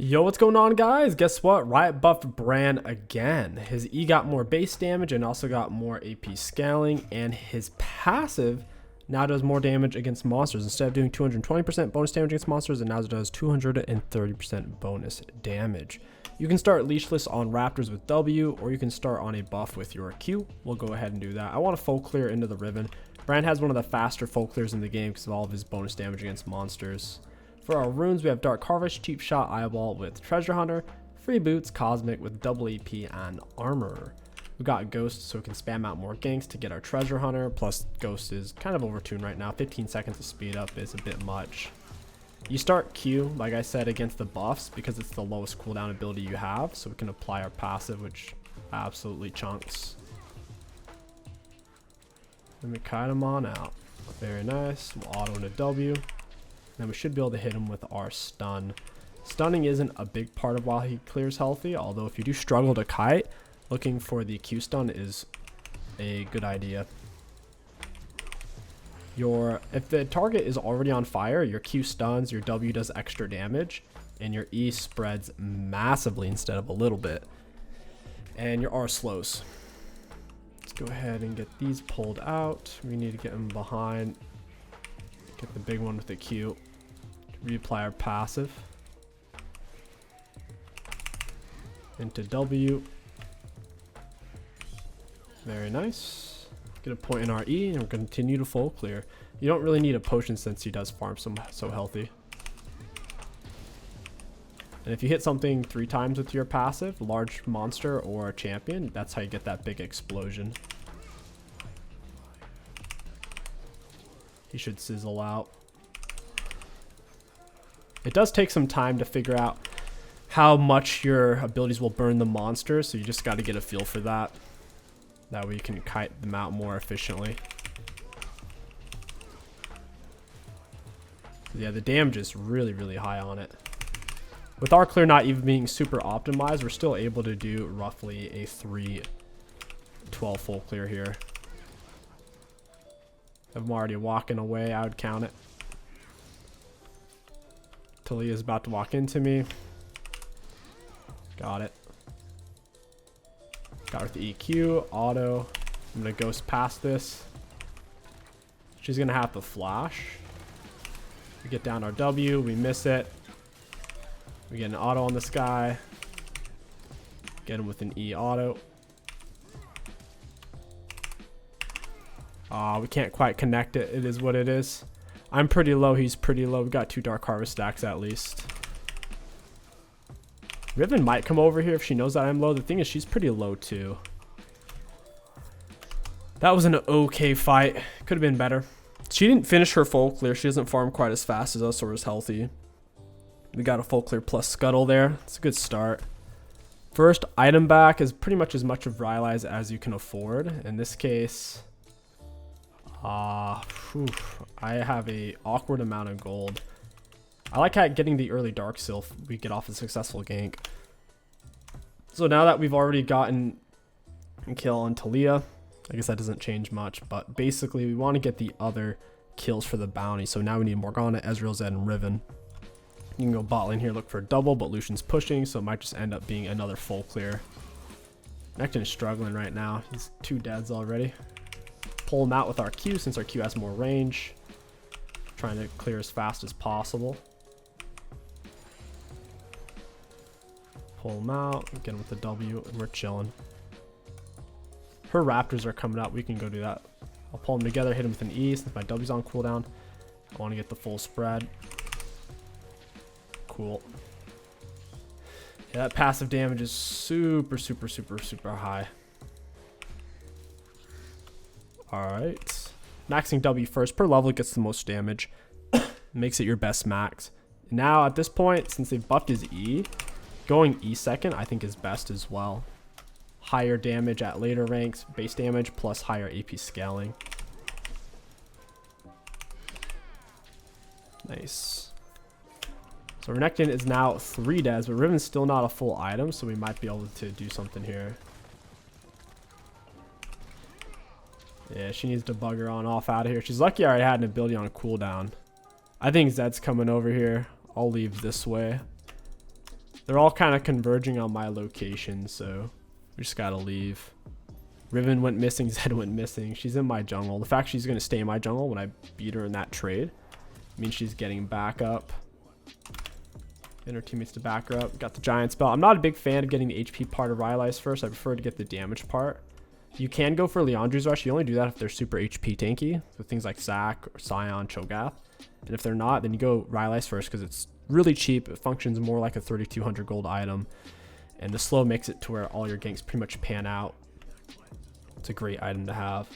Yo, what's going on, guys? Guess what? Riot buffed Bran again. His E got more base damage and also got more AP scaling, and his passive now does more damage against monsters. Instead of doing 220% bonus damage against monsters, it now does 230% bonus damage. You can start leashless on Raptors with W, or you can start on a buff with your Q. We'll go ahead and do that. I want to full clear into the Riven. Bran has one of the faster full clears in the game because of all of his bonus damage against monsters. For our runes, we have Dark Harvest, Cheap Shot, Eyeball with Treasure Hunter, Free Boots, Cosmic with double AP and Armor. We got Ghost, so we can spam out more ganks to get our Treasure Hunter, plus Ghost is kind of overtuned right now. 15 seconds of speed up is a bit much. You start Q, like I said, against the buffs because it's the lowest cooldown ability you have, so we can apply our passive, which absolutely chunks. Then we kite him on out. Very nice. We'll auto into W. Then we should be able to hit him with our stun. Stunning isn't a big part of why he clears healthy, although if you do struggle to kite, looking for the Q stun is a good idea. If the target is already on fire, your Q stuns, your W does extra damage, and your E spreads massively instead of a little bit. And your R slows. Let's go ahead and get these pulled out. We need to get them behind. Get the big one with the Q. Reapply our passive. Into W. Very nice. Get a point in our E and we'll continue to full clear. You don't really need a potion since he does farm so healthy. And if you hit something 3 times with your passive, large monster or champion, that's how you get that big explosion. He should sizzle out. It does take some time to figure out how much your abilities will burn the monster, so you just got to get a feel for that. That way you can kite them out more efficiently. Yeah, the damage is really, really high on it. With our clear not even being super optimized, we're still able to do roughly a 3-12 full clear here. If I'm already walking away, I would count it. Talia's about to walk into me. Got it. Got her with the EQ, auto. I'm gonna ghost past this. She's gonna have to flash. We get down our W, we miss it. We get an auto on this guy. Get him with an E auto. We can't quite connect it. It is what it is. I'm pretty low. He's pretty low. We got 2 Dark Harvest stacks at least. Riven might come over here if she knows that I'm low. The thing is, she's pretty low too. That was an okay fight. Could have been better. She didn't finish her full clear. She doesn't farm quite as fast as us or as healthy. We got a full clear plus scuttle there. It's a good start. First item back is pretty much as much of Rylai's as you can afford. In this case, I have a awkward amount of gold. I like getting the early Dark Sylph we get off a successful gank. So now that we've already gotten a kill on Talia, I guess that doesn't change much, but basically we want to get the other kills for the bounty. So now we need Morgana, Ezreal, Zed, and Riven. You can go bot lane here, look for a double, but Lucian's pushing, so it might just end up being another full clear. Nectin is struggling right now. He's 2 deads already. Pull him out with our Q since our Q has more range. Trying to clear as fast as possible. Pull him out, get him with the W, and we're chilling. Her Raptors are coming out. We can go do that. I'll pull them together, hit him with an E since my W's on cooldown. I want to get the full spread. Cool. Yeah, that passive damage is super, super, super, super high. Alright. Maxing W first. Per level gets the most damage. Makes it your best max. Now, at this point, since they buffed his E, going E second, I think is best as well. Higher damage at later ranks, base damage, plus higher AP scaling. Nice. So Renekton is now 3 deads, but Riven's still not a full item, so we might be able to do something here. Yeah, she needs to bug her on off out of here. She's lucky I already had an ability on cooldown. I think Zed's coming over here. I'll leave this way. They're all kind of converging on my location, so we just gotta leave. Riven went missing, Zed went missing. She's in my jungle. The fact she's gonna stay in my jungle when I beat her in that trade means she's getting back up. And her teammates to back her up. Got the giant spell. I'm not a big fan of getting the HP part of Rylai's first. I prefer to get the damage part. You can go for Leandri's Rush. You only do that if they're super HP tanky, with things like Zac or Scion, Cho'Gath. And if they're not, then you go Rylai's first because it's really cheap. It functions more like a 3,200 gold item. And the slow makes it to where all your ganks pretty much pan out. It's a great item to have.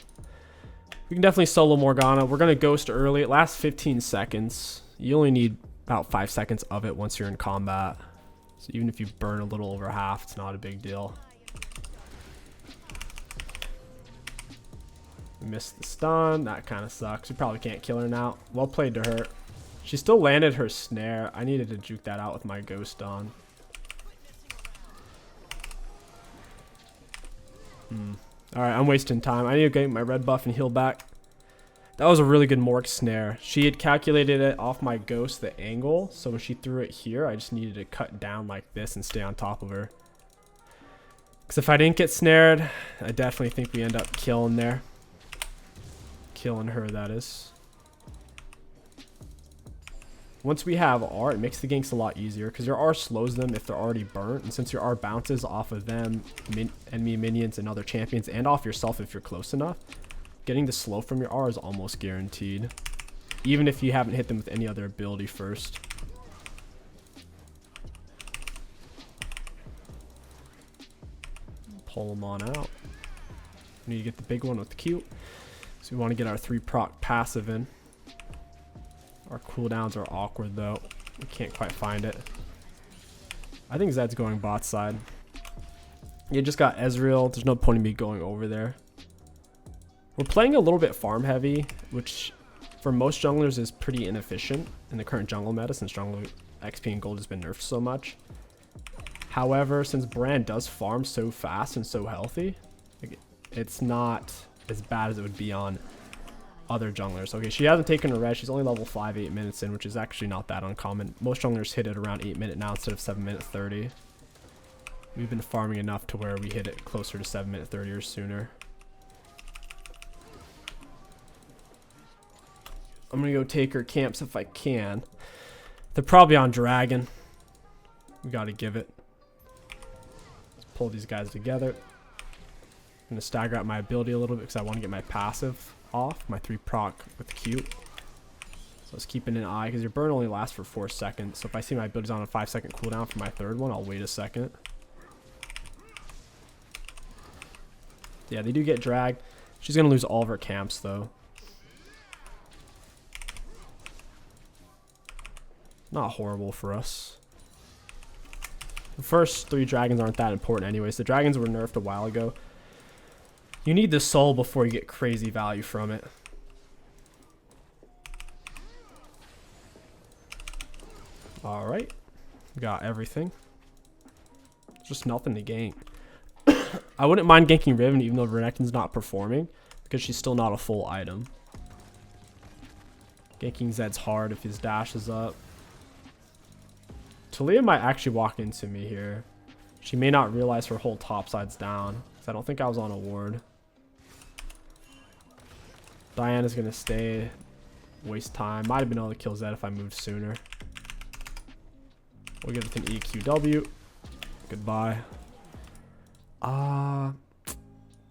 We can definitely solo Morgana. We're going to ghost early. It lasts 15 seconds. You only need about 5 seconds of it once you're in combat. So even if you burn a little over half, it's not a big deal. We missed the stun. That kind of sucks. We probably can't kill her now. Well played to her. She still landed her snare. I needed to juke that out with my ghost on. Alright, I'm wasting time. I need to get my red buff and heal back. That was a really good Mork snare. She had calculated it off my ghost, the angle. So when she threw it here, I just needed to cut down like this and stay on top of her. Because if I didn't get snared, I definitely think we end up killing there. Killing her, that is. Once we have R, it makes the ganks a lot easier because your R slows them if they're already burnt. And since your R bounces off of them, enemy minions and other champions, and off yourself if you're close enough, getting the slow from your R is almost guaranteed. Even if you haven't hit them with any other ability first. Pull them on out. We need to get the big one with the Q. So we want to get our 3 proc passive in. Our cooldowns are awkward though. We can't quite find it. I think Zed's going bot side. You just got Ezreal. There's no point in me going over there. We're playing a little bit farm heavy, which for most junglers is pretty inefficient in the current jungle meta since jungle XP and gold has been nerfed so much. However, since Brand does farm so fast and so healthy, it's not as bad as it would be on other junglers. Okay, she hasn't taken a red. She's only level 5 8 minutes in, which is actually not that uncommon. Most junglers hit it around 8 minute now instead of 7 minute 30. We've been farming enough to where we hit it closer to 7 minute 30 or sooner. I'm gonna go take her camps if I can. They're probably on dragon. We gotta give it. Let's pull these guys together. I'm gonna stagger out my ability a little bit because I want to get my passive off, my 3 proc with Q. So let's keep it in eye because your burn only lasts for 4 seconds. So if I see my abilities on a 5-second cooldown for my 3rd one, I'll wait a second. Yeah, they do get dragged. She's gonna lose all of her camps though. Not horrible for us. The first 3 dragons aren't that important anyways. The dragons were nerfed a while ago. You need the soul before you get crazy value from it. Alright. Got everything. Just nothing to gank. I wouldn't mind ganking Riven even though Renekton's not performing, because she's still not a full item. Ganking Zed's hard if his dash is up. Talia might actually walk into me here. She may not realize her whole topside's down, because I don't think I was on a ward. Diana's gonna stay, waste time. Might have been able to kill Zed if I moved sooner. We'll give it an EQW. Goodbye.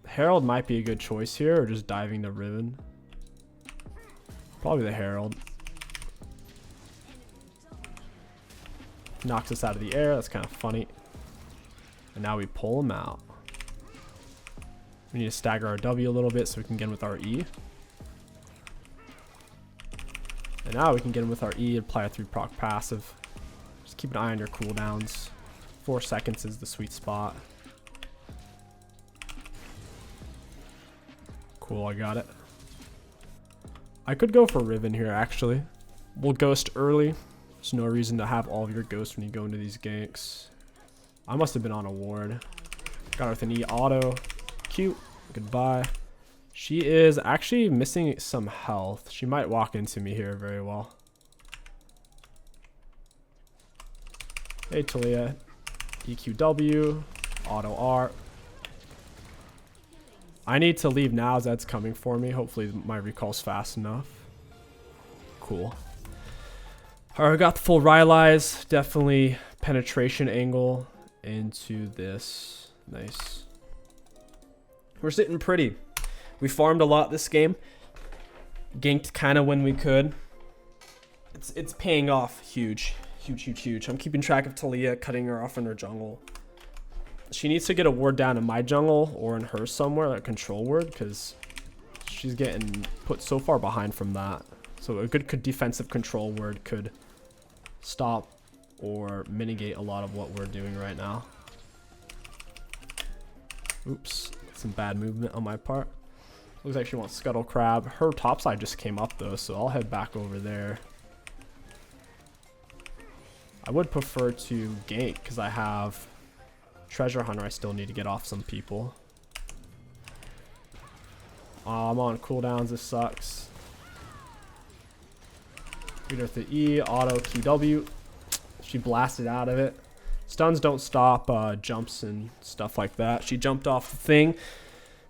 Herald might be a good choice here, or just diving to Riven. Probably the Herald. Knocks us out of the air. That's kind of funny. And now we pull him out. We need to stagger our W a little bit so we can get him with our E. And now we can get him with our E, apply a 3 proc passive. Just keep an eye on your cooldowns. 4 seconds is the sweet spot. Cool, I got it. I could go for Riven here, actually. We'll ghost early. There's no reason to have all of your ghosts when you go into these ganks. I must have been on a ward. Got her with an E auto. Cute. Goodbye. She is actually missing some health. She might walk into me here very well. Hey, Talia. EQW, auto R. I need to leave now. Zed's coming for me. Hopefully my recall's fast enough. Cool. Alright, I got the full Rylai's. Definitely penetration angle into this. Nice. We're sitting pretty. We farmed a lot this game. Ganked kind of when we could. It's paying off huge. Huge. I'm keeping track of Talia, cutting her off in her jungle. She needs to get a ward down in my jungle or in her somewhere, like a control ward, because she's getting put so far behind from that. So a good defensive control word could stop or mitigate a lot of what we're doing right now. Oops, some bad movement on my part. Looks like she wants Scuttle Crab. Her topside just came up though, so I'll head back over there. I would prefer to gank because I have Treasure Hunter. I still need to get off some people. I'm on cooldowns. This sucks. Read with the E, auto QW. She blasted out of it. Stuns don't stop jumps and stuff like that. She jumped off the thing.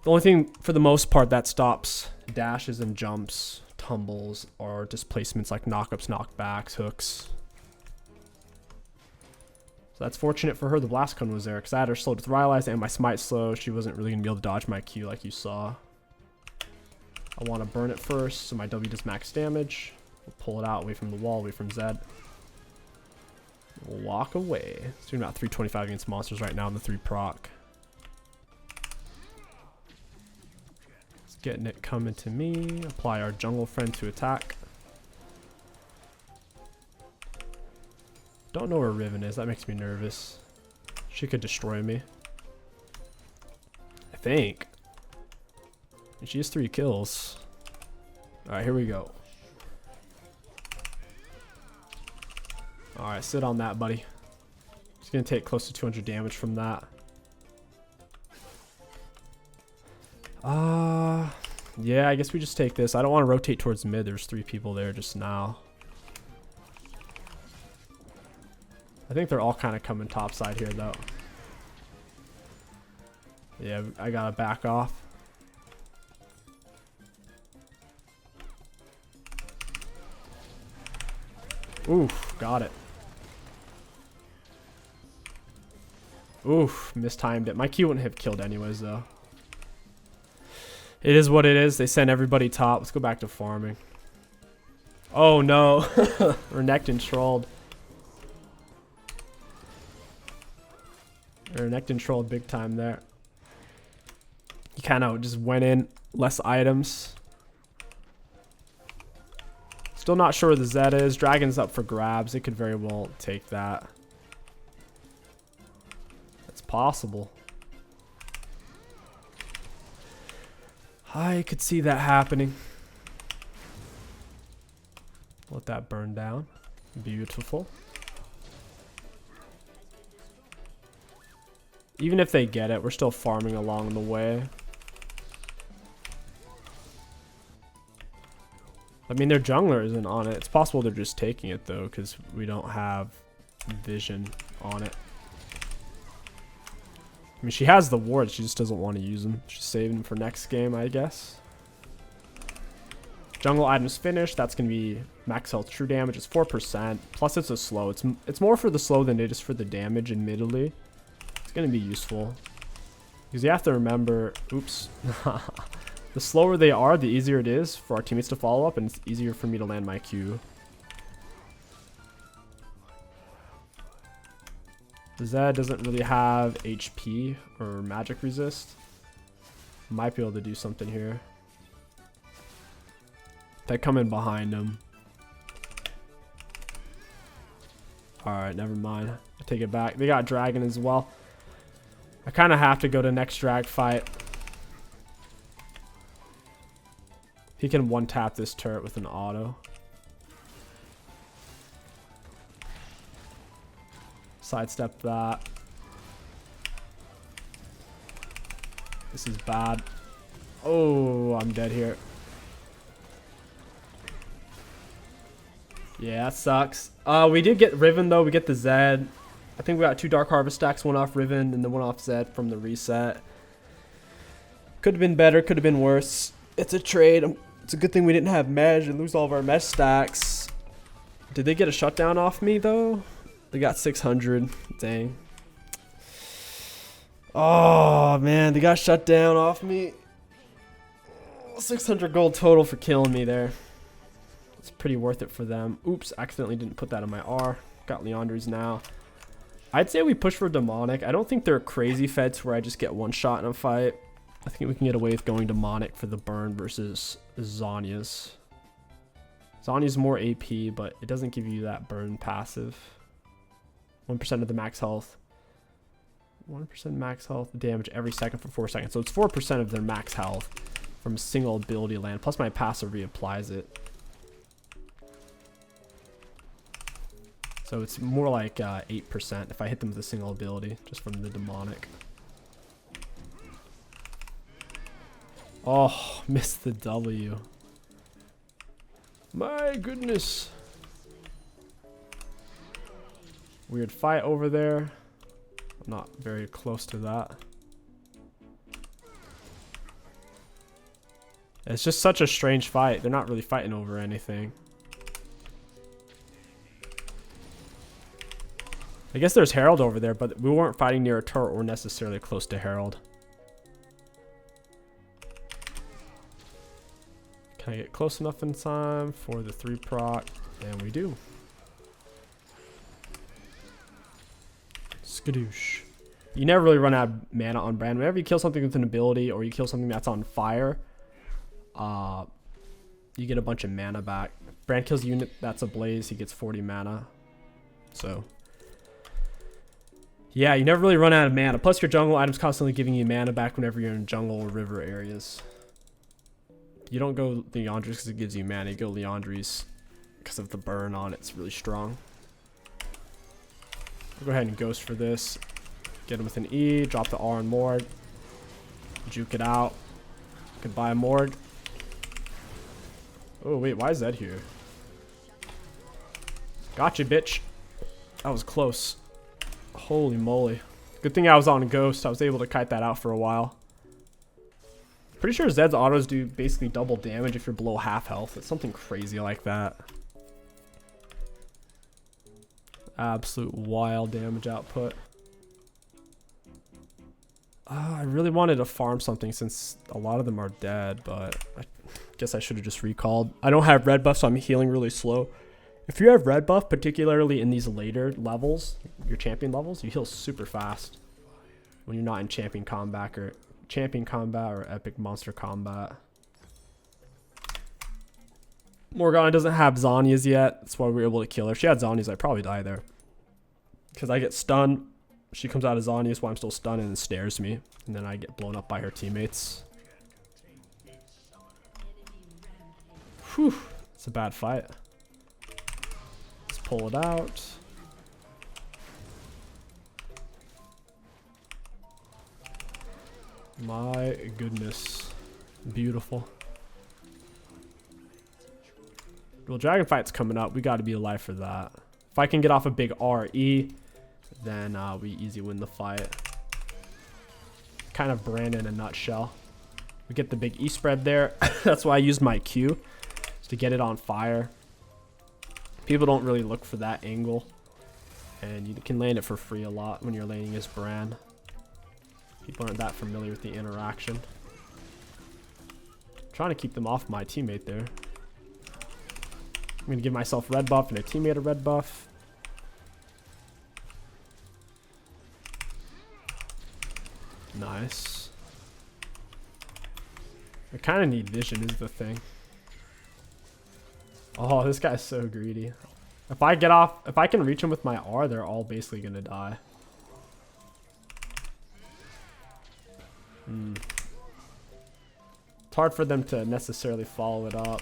The only thing, for the most part, that stops dashes and jumps, tumbles, or displacements like knockups, knockbacks, hooks. So that's fortunate for her. The blast cone was there because I had her slowed with Rylai's and my smite slow. She wasn't really going to be able to dodge my Q like you saw. I want to burn it first so my W does max damage. We'll pull it out away from the wall, away from Zed. We'll walk away. It's doing about 325 against monsters right now in the 3 proc. It's getting it coming to me. Apply our jungle friend to attack. Don't know where Riven is. That makes me nervous. She could destroy me. I think. And she has 3 kills. Alright, here we go. Alright, sit on that, buddy. She's going to take close to 200 damage from that. Yeah, I guess we just take this. I don't want to rotate towards mid. There's 3 people there just now. I think they're all kind of coming topside here, though. Yeah, I gotta back off. Oof, got it. Oof, mistimed it. My Q wouldn't have killed anyways, though. It is what it is. They sent everybody top. Let's go back to farming. Oh, no. We're necked and trolled. Or necked and trolled big time there. He kind of just went in, less items. Still not sure where the Zed is. Dragon's up for grabs. It could very well take that. It's possible. I could see that happening. Let that burn down. Beautiful. Even if they get it, we're still farming along the way. I mean, their jungler isn't on it. It's possible they're just taking it, though, because we don't have vision on it. I mean, she has the wards. She just doesn't want to use them. She's saving them for next game, I guess. Jungle items finished. That's going to be max health true damage. It's 4%. Plus, it's a slow. It's more for the slow than it is for the damage, admittedly. It's going to be useful. Because you have to remember... Oops. The slower they are, the easier it is for our teammates to follow up, and it's easier for me to land my Q. The Zed doesn't really have HP or magic resist. Might be able to do something here. They come in behind him. Alright, never mind. I take it back. They got Dragon as well. I kind of have to go to next drag fight. He can one-tap this turret with an auto. Sidestep that. This is bad. Oh, I'm dead here. Yeah, that sucks. We did get Riven, though. We get the Zed. I think we got 2 Dark Harvest stacks, one off Riven and then one off Zed from the reset. Could have been better, could have been worse. It's a trade. It's a good thing we didn't have mesh and lose all of our mesh stacks. Did they get a shutdown off me though? They got 600. Dang. Oh man, they got shut down off me. 600 gold total for killing me there. It's pretty worth it for them. Oops, accidentally didn't put that on my R. Got Leandri's now. I'd say we push for Demonic. I don't think they're crazy feds where I just get one shot in a fight. I think we can get away with going Demonic for the burn versus Zhonya's. Zhonya's more AP, but it doesn't give you that burn passive. 1% of the max health. 1% max health damage every second for 4 seconds. So it's 4% of their max health from a single ability land. Plus my passive reapplies it. So it's more like 8% if I hit them with a single ability, just from the Demonic. Oh, missed the W. My goodness. Weird fight over there. I'm not very close to that. It's just such a strange fight. They're not really fighting over anything. I guess there's Herald over there, but we weren't fighting near a turret or necessarily close to Herald. Can I get close enough in time for the 3 proc? And we do. Skadoosh. You never really run out of mana on Brand. Whenever you kill something with an ability or you kill something that's on fire, you get a bunch of mana back. Brand kills a unit that's ablaze, he gets 40 mana. So yeah, you never really run out of mana. Plus your jungle items constantly giving you mana back whenever you're in jungle or river areas. You don't go Leandri's because it gives you mana. You go Leandri's because of the burn on it. It's really strong. I'll go ahead and ghost for this. Get him with an E. Drop the R on Morg. Juke it out. Goodbye, Morg. Oh, wait. Why is that here? Gotcha, bitch. That was close. Holy moly. Good thing I was on Ghost. I was able to kite that out for a while. Pretty sure Zed's autos do basically double damage if you're below half health. It's something crazy like that. Absolute wild damage output. I really wanted to farm something since a lot of them are dead, but I guess I should have just recalled. I don't have red buff, so I'm healing really slow. If you have red buff, particularly in these later levels, your champion levels, you heal super fast when you're not in champion combat or epic monster combat. Morgana doesn't have Zhonya's yet. That's why we were able to kill her. If she had Zhonya's, I'd probably die there. Because I get stunned. She comes out of Zhonya's while I'm still stunned and then snares me. And then I get blown up by her teammates. Whew. It's a bad fight. Let's pull it out. My goodness. Beautiful. Well, Dragon Fight's coming up. We got to be alive for that. If I can get off a big RE, then we easy win the fight. Kind of Brand in a nutshell. We get the big E spread there. That's why I used my Q, to get it on fire. People don't really look for that angle. And you can land it for free a lot when you're landing as Brand. People aren't that familiar with the interaction. I'm trying to keep them off my teammate there. I'm going to give myself red buff and a teammate a red buff. Nice. I kind of need vision is the thing. Oh, this guy's so greedy. If I get off, if I can reach him with my R, they're all basically going to die. It's hard for them to necessarily follow it up.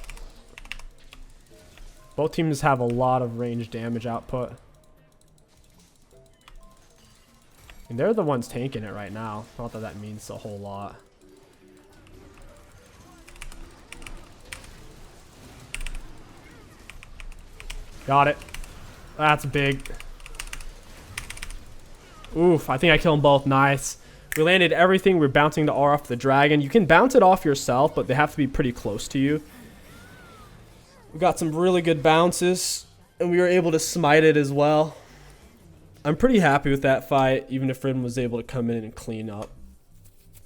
Both teams have a lot of range damage output. And they're the ones tanking it right now. Not that that means a whole lot. Got it. That's big. Oof, I think I killed them both. Nice. We landed everything. We're bouncing the R off the dragon. You can bounce it off yourself, but they have to be pretty close to you. We got some really good bounces, and we were able to smite it as well. I'm pretty happy with that fight, even if Ridden was able to come in and clean up.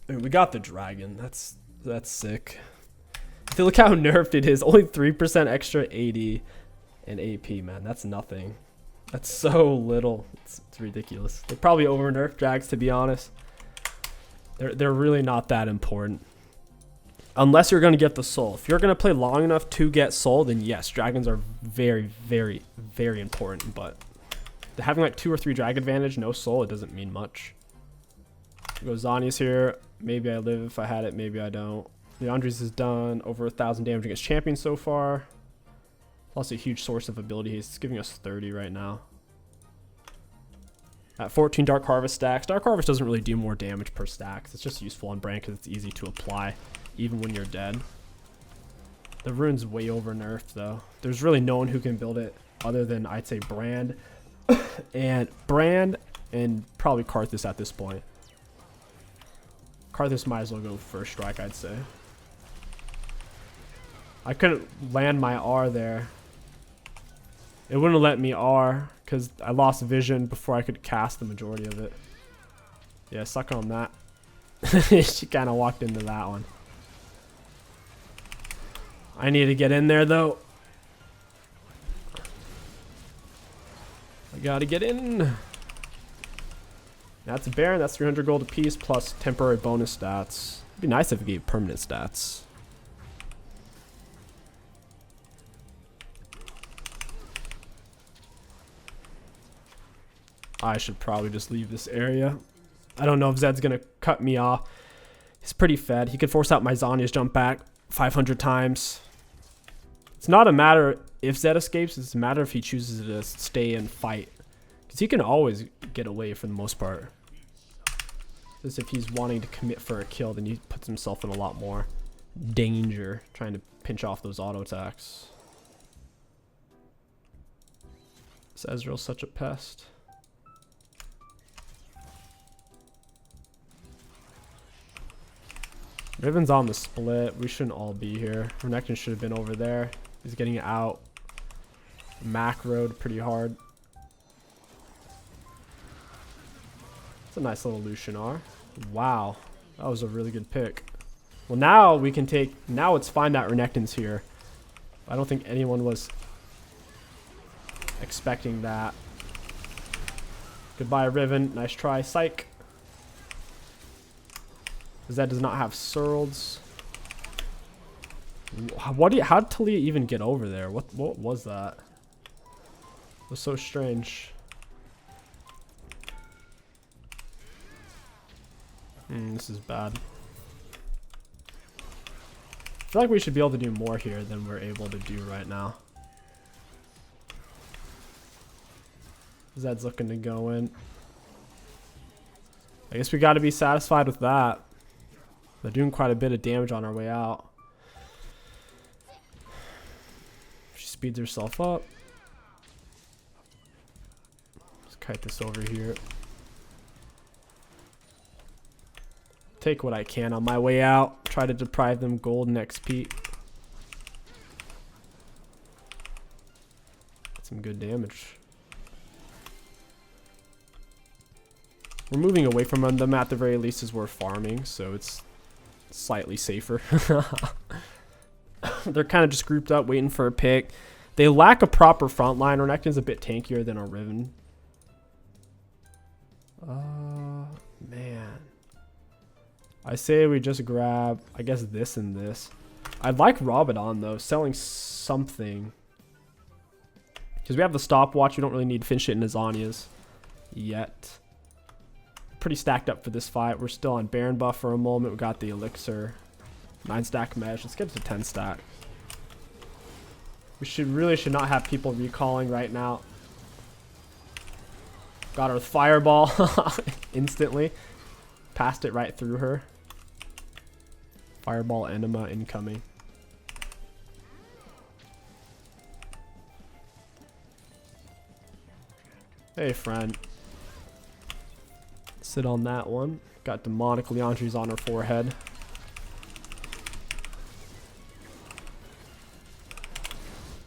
I mean, we got the dragon. That's sick. Look how nerfed it is. Only 3% extra AD and AP, man. That's nothing. That's so little. It's ridiculous. They probably over nerfed drags, to be honest. They're really not that important. Unless you're going to get the soul. If you're going to play long enough to get soul, then yes, dragons are very, very, very important. But having like 2 or 3 drag advantage, no soul, it doesn't mean much. Go Zania's here. Maybe I live if I had it. Maybe I don't. Leandri's is done. Over 1,000 damage against champions so far. Plus a huge source of ability. It's giving us 30 right now. At 14 Dark Harvest stacks. Dark Harvest doesn't really do more damage per stack. It's just useful on brand because it's easy to apply even when you're dead. The rune's way over nerfed though. There's really no one who can build it other than I'd say Brand and probably Karthus at this point. Karthus might as well go first strike, I'd say. I couldn't land my R there. It wouldn't let me R because I lost vision before I could cast the majority of it. Yeah, suck on that. She kind of walked into that one. I need to get in there though. I gotta get in. That's a Baron. That's 300 gold apiece plus temporary bonus stats. It'd be nice if it gave permanent stats. I should probably just leave this area. I don't know if Zed's going to cut me off. He's pretty fed. He could force out my Zania's jump back 500 times. It's not a matter if Zed escapes. It's a matter if he chooses to stay and fight. Because he can always get away for the most part. As if he's wanting to commit for a kill, then he puts himself in a lot more danger trying to pinch off those auto attacks. Is Ezreal such a pest? Riven's on the split. We shouldn't all be here. Renekton should have been over there. He's getting out. Macroed pretty hard. It's a nice little Lucianar. Wow. That was a really good pick. Well, now we can take... Now it's fine that Renekton's here. I don't think anyone was expecting that. Goodbye, Riven. Nice try. Psych. Zed does not have Surls. How did Talia even get over there? What was that? It was so strange. This is bad. I feel like we should be able to do more here than we're able to do right now. Zed's looking to go in. I guess we got to be satisfied with that. They're doing quite a bit of damage on our way out. She speeds herself up. Let's kite this over here. Take what I can on my way out. Try to deprive them gold and XP. That's some good damage. We're moving away from them at the very least as we're farming, so it's slightly safer. They're kind of just grouped up waiting for a pick. They lack a proper front line. Renekton's a bit tankier than a Riven. Man. I say we just grab, I guess, this and this. I'd like Rabadon though, selling something. Because we have the stopwatch, we don't really need to finish it in Azania's yet. Pretty stacked up for this fight. We're still on Baron buff for a moment. We got the elixir. 9 stack mesh. Let's get to 10 stack. We really should not have people recalling right now. Got her with fireball instantly. Passed it right through her. Fireball enema incoming. Hey, friend. Sit on that one. Got demonic Leandri's on her forehead.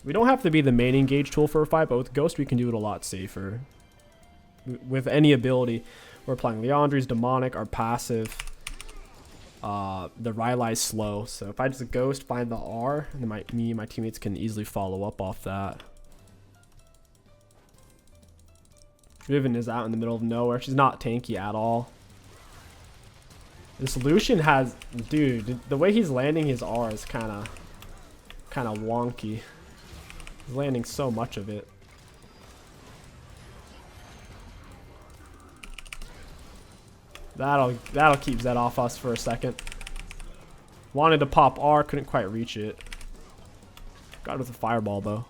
We don't have to be the main engage tool for a fight, but with Ghost we can do it a lot safer. With any ability, we're applying Leandri's, demonic, our passive. The Rylai's slow, so if I just Ghost, find the R, and then me and my teammates can easily follow up off that. Riven is out in the middle of nowhere. She's not tanky at all. This Lucian has, dude, the way he's landing his R is kind of wonky. He's landing so much of it. That'll keep Zed off us for a second. Wanted to pop R, couldn't quite reach it. Got it with a fireball though.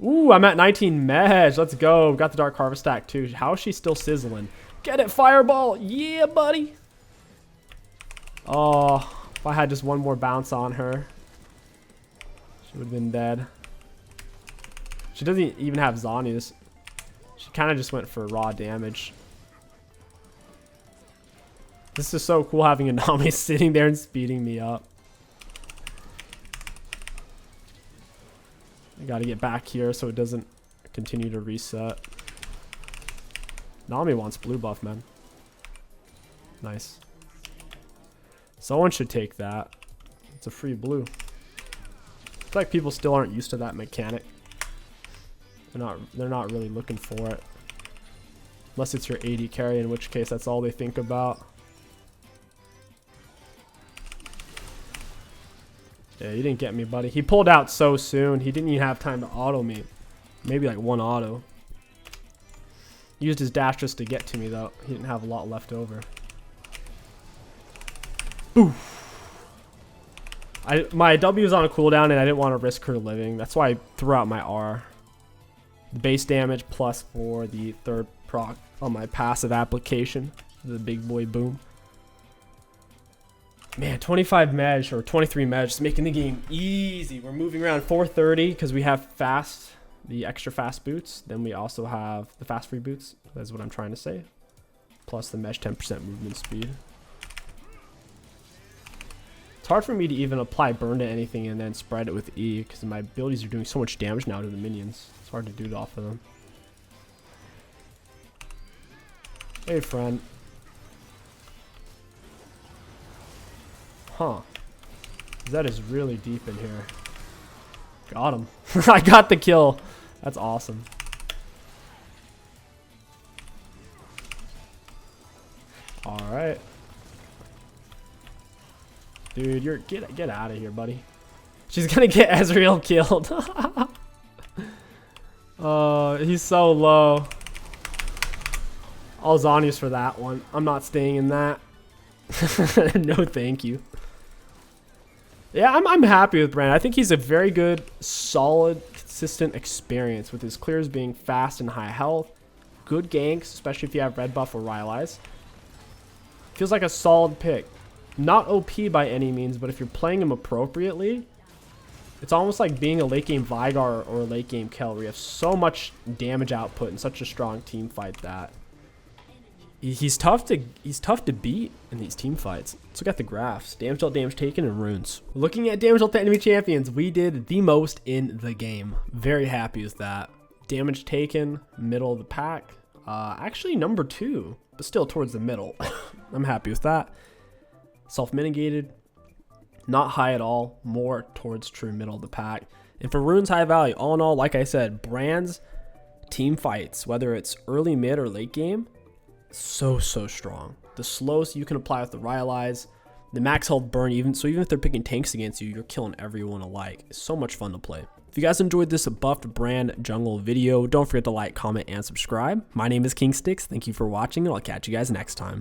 Ooh, I'm at 19 Mej. Let's go. Got the Dark Harvest stack too. How is she still sizzling? Get it, fireball. Yeah, buddy. Oh, if I had just one more bounce on her, she would have been dead. She doesn't even have Zhonya's. She kind of just went for raw damage. This is so cool having a Nami sitting there and speeding me up. I gotta get back here so it doesn't continue to reset. Nami wants blue buff, man. Nice. Someone should take that. It's a free blue. It's like people still aren't used to that mechanic. They're not really looking for it. Unless it's your AD carry, in which case that's all they think about. Yeah, you didn't get me, buddy. He pulled out so soon. He didn't even have time to auto me. Maybe like one auto. He used his dash just to get to me, though. He didn't have a lot left over. Oof. My W was on a cooldown, and I didn't want to risk her living. That's why I threw out my R. The base damage plus for the third proc on my passive application. The big boy boom. Man, 25 Mej or 23 Mej is making the game easy. We're moving around 430 because we have fast, the extra fast boots. Then we also have the fast free boots. That's what I'm trying to say. Plus the Mej 10% movement speed. It's hard for me to even apply burn to anything and then spread it with E because my abilities are doing so much damage now to the minions. It's hard to do it off of them. Hey, friend. Huh. That is really deep in here. Got him. I got the kill. That's awesome. Alright. Dude, you're get out of here, buddy. She's gonna get Ezreal killed. Oh, he's so low. All Zhonya's for that one. I'm not staying in that. No, thank you. Yeah, I'm happy with Brand. I think he's a very good, solid, consistent experience with his clears being fast and high health. Good ganks, especially if you have red buff or Rylai's. Feels like a solid pick. Not OP by any means, but if you're playing him appropriately, it's almost like being a late game Vigar or a late game Kel, where you have so much damage output and such a strong team fight that he's tough to beat in these team fights. Let's look at the graphs. Damage dealt, damage taken, and runes. Looking at damage dealt to enemy champions, we did the most in the game. Very happy with that. Damage taken, middle of the pack. Actually number 2, but still towards the middle. I'm happy with that. Self-mitigated, not high at all, more towards true middle of the pack. And for runes, high value. All in all, like I said, Brand's team fights, whether it's early, mid, or late game, so strong. The slows you can apply with the Rylai's, the max health burn, even if they're picking tanks against you, you're killing everyone alike. It's so much fun to play. If you guys enjoyed this buffed Brand jungle video, don't forget to like, comment, and subscribe. My name is King Sticks. Thank you for watching, and I'll catch you guys next time.